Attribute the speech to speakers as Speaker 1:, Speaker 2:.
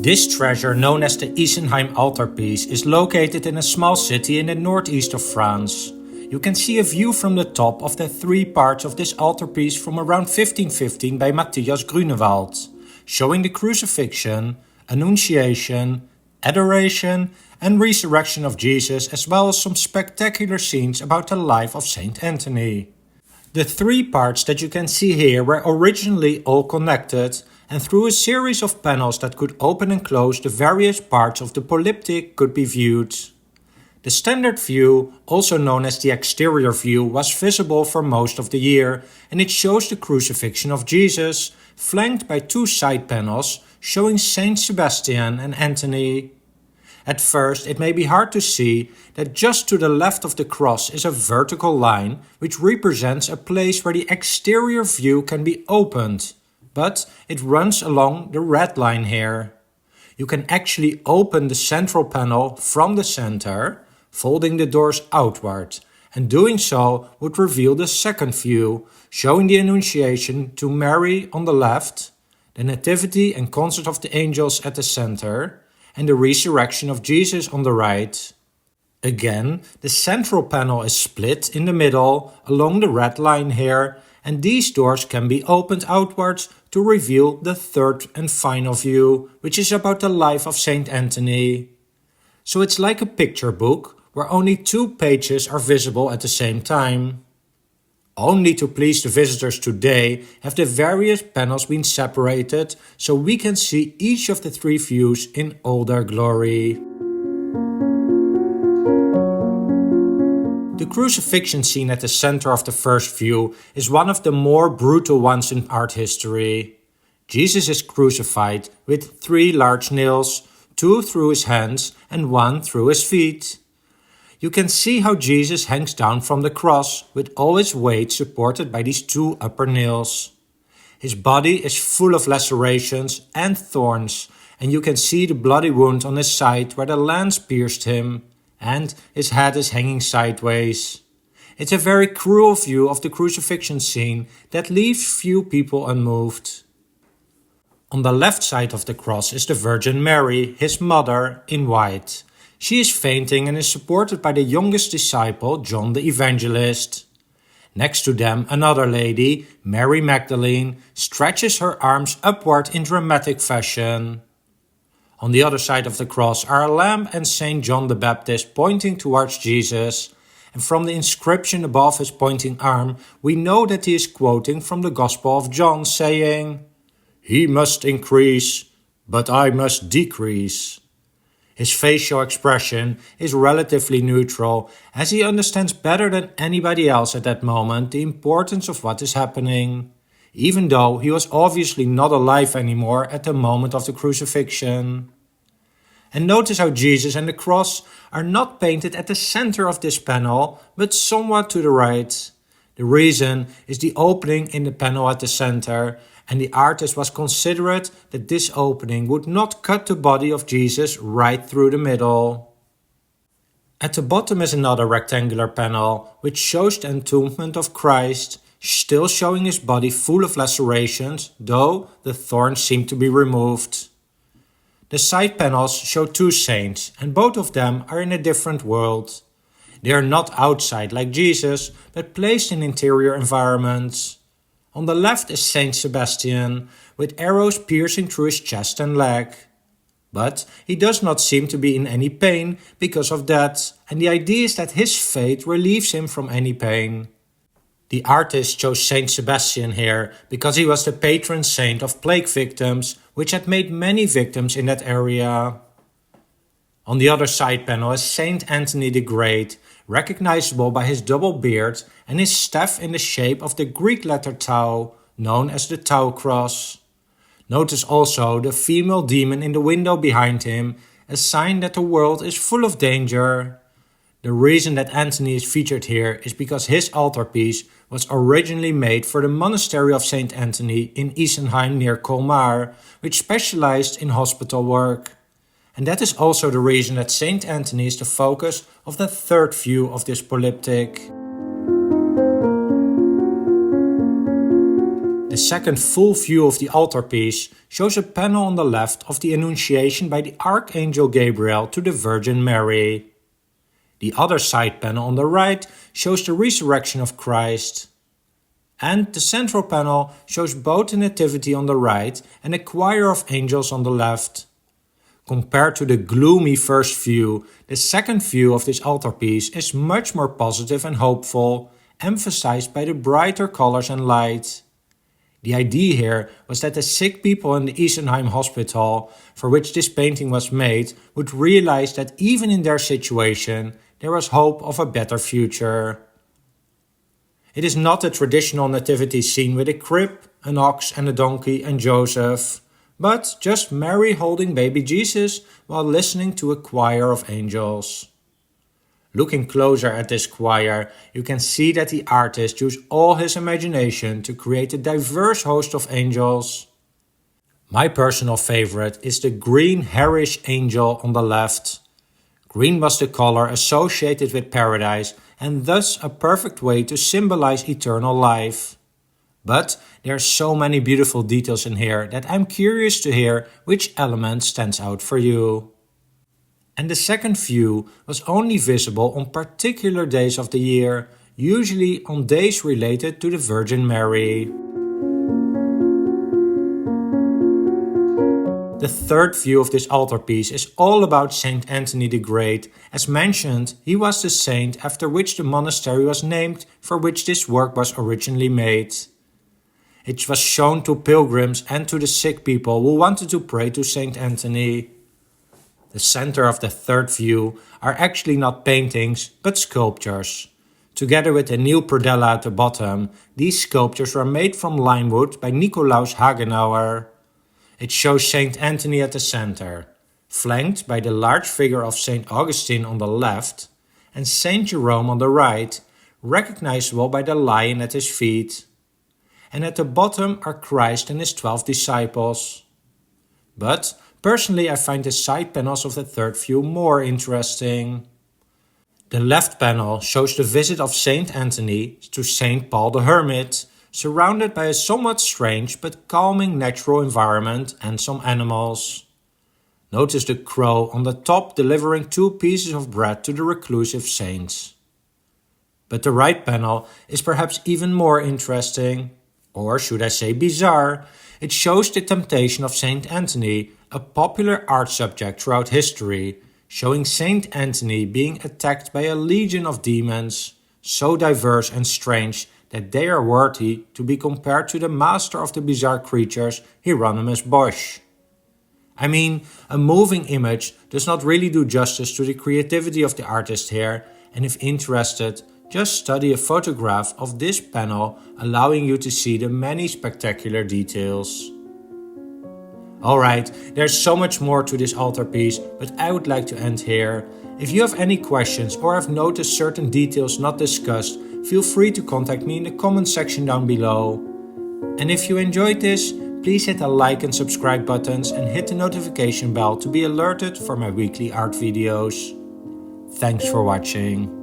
Speaker 1: This treasure, known as the Isenheim Altarpiece, is located in a small city in the northeast of France. You can see a view from the top of the three parts of this altarpiece from around 1515 by Matthias Grünewald, showing the crucifixion, annunciation, adoration and resurrection of Jesus, as well as some spectacular scenes about the life of Saint Anthony. The three parts that you can see here were originally all connected, and through a series of panels that could open and close, the various parts of the polyptych could be viewed. The standard view, also known as the exterior view, was visible for most of the year, and it shows the crucifixion of Jesus, flanked by two side panels showing Saint Sebastian and Anthony. At first, it may be hard to see that just to the left of the cross is a vertical line which represents a place where the exterior view can be opened, but it runs along the red line here. You can actually open the central panel from the center, folding the doors outward, and doing so would reveal the second view, showing the Annunciation to Mary on the left, the Nativity and Concert of the Angels at the center, and the resurrection of Jesus on the right. Again, the central panel is split in the middle along the red line here, and these doors can be opened outwards to reveal the third and final view, which is about the life of Saint Anthony. So it's like a picture book, where only two pages are visible at the same time. Only to please the visitors today have the various panels been separated, so we can see each of the three views in all their glory. The crucifixion scene at the center of the first view is one of the more brutal ones in art history. Jesus is crucified with 3 large nails, 2 through his hands and 1 through his feet. You can see how Jesus hangs down from the cross with all his weight supported by these 2 upper nails. His body is full of lacerations and thorns, and you can see the bloody wound on his side where the lance pierced him, and his head is hanging sideways. It's a very cruel view of the crucifixion scene that leaves few people unmoved. On the left side of the cross is the Virgin Mary, his mother, in white. She is fainting and is supported by the youngest disciple, John the Evangelist. Next to them, another lady, Mary Magdalene, stretches her arms upward in dramatic fashion. On the other side of the cross are a lamb and Saint John the Baptist pointing towards Jesus, and from the inscription above his pointing arm, we know that he is quoting from the Gospel of John, saying, "He must increase, but I must decrease." His facial expression is relatively neutral, as he understands better than anybody else at that moment the importance of what is happening, even though he was obviously not alive anymore at the moment of the crucifixion. And notice how Jesus and the cross are not painted at the center of this panel, but somewhat to the right. The reason is the opening in the panel at the center, and the artist was considerate that this opening would not cut the body of Jesus right through the middle. At the bottom is another rectangular panel, which shows the entombment of Christ, still showing his body full of lacerations, though the thorns seem to be removed. The side panels show 2 saints, and both of them are in a different world. They are not outside like Jesus, but placed in interior environments. On the left is Saint Sebastian, with arrows piercing through his chest and leg. But he does not seem to be in any pain because of that, and the idea is that his fate relieves him from any pain. The artist chose Saint Sebastian here because he was the patron saint of plague victims, which had made many victims in that area. On the other side panel is Saint Anthony the Great, recognizable by his double beard and his staff in the shape of the Greek letter tau, known as the Tau cross. Notice also the female demon in the window behind him, a sign that the world is full of danger. The reason that Anthony is featured here is because his altarpiece was originally made for the monastery of Saint Anthony in Isenheim near Colmar, which specialized in hospital work. And that is also the reason that Saint Anthony is the focus of the third view of this polyptych. The second full view of the altarpiece shows a panel on the left of the Annunciation by the Archangel Gabriel to the Virgin Mary. The other side panel on the right shows the resurrection of Christ. And the central panel shows both the Nativity on the right and a choir of angels on the left. Compared to the gloomy first view, the second view of this altarpiece is much more positive and hopeful, emphasized by the brighter colors and light. The idea here was that the sick people in the Isenheim hospital, for which this painting was made, would realize that even in their situation, there was hope of a better future. It is not a traditional nativity scene with a crib, an ox and a donkey and Joseph, but just Mary holding baby Jesus while listening to a choir of angels. Looking closer at this choir, you can see that the artist used all his imagination to create a diverse host of angels. My personal favorite is the green hairish angel on the left. Green was the color associated with paradise and thus a perfect way to symbolize eternal life. But there are so many beautiful details in here that I'm curious to hear which element stands out for you. And the second view was only visible on particular days of the year, usually on days related to the Virgin Mary. The third view of this altarpiece is all about Saint Anthony the Great. As mentioned, he was the saint after which the monastery was named for which this work was originally made. It was shown to pilgrims and to the sick people who wanted to pray to Saint Anthony. The center of the third view are actually not paintings, but sculptures. Together with a new predella at the bottom, these sculptures were made from limewood by Nicolaus Hagenauer. It shows Saint Anthony at the center, flanked by the large figure of Saint Augustine on the left and Saint Jerome on the right, recognizable by the lion at his feet. And at the bottom are Christ and his 12 disciples. But personally, I find the side panels of the third view more interesting. The left panel shows the visit of Saint Anthony to Saint Paul the Hermit, surrounded by a somewhat strange but calming natural environment and some animals. Notice the crow on the top delivering 2 pieces of bread to the reclusive saints. But the right panel is perhaps even more interesting, or should I say bizarre. It shows the temptation of Saint Anthony, a popular art subject throughout history, showing Saint Anthony being attacked by a legion of demons, so diverse and strange that they are worthy to be compared to the master of the bizarre creatures, Hieronymus Bosch. I mean, a moving image does not really do justice to the creativity of the artist here, and if interested, just study a photograph of this panel, allowing you to see the many spectacular details. Alright, there's so much more to this altarpiece, but I would like to end here. If you have any questions or have noticed certain details not discussed, feel free to contact me in the comment section down below. And if you enjoyed this, please hit the like and subscribe buttons and hit the notification bell to be alerted for my weekly art videos. Thanks for watching.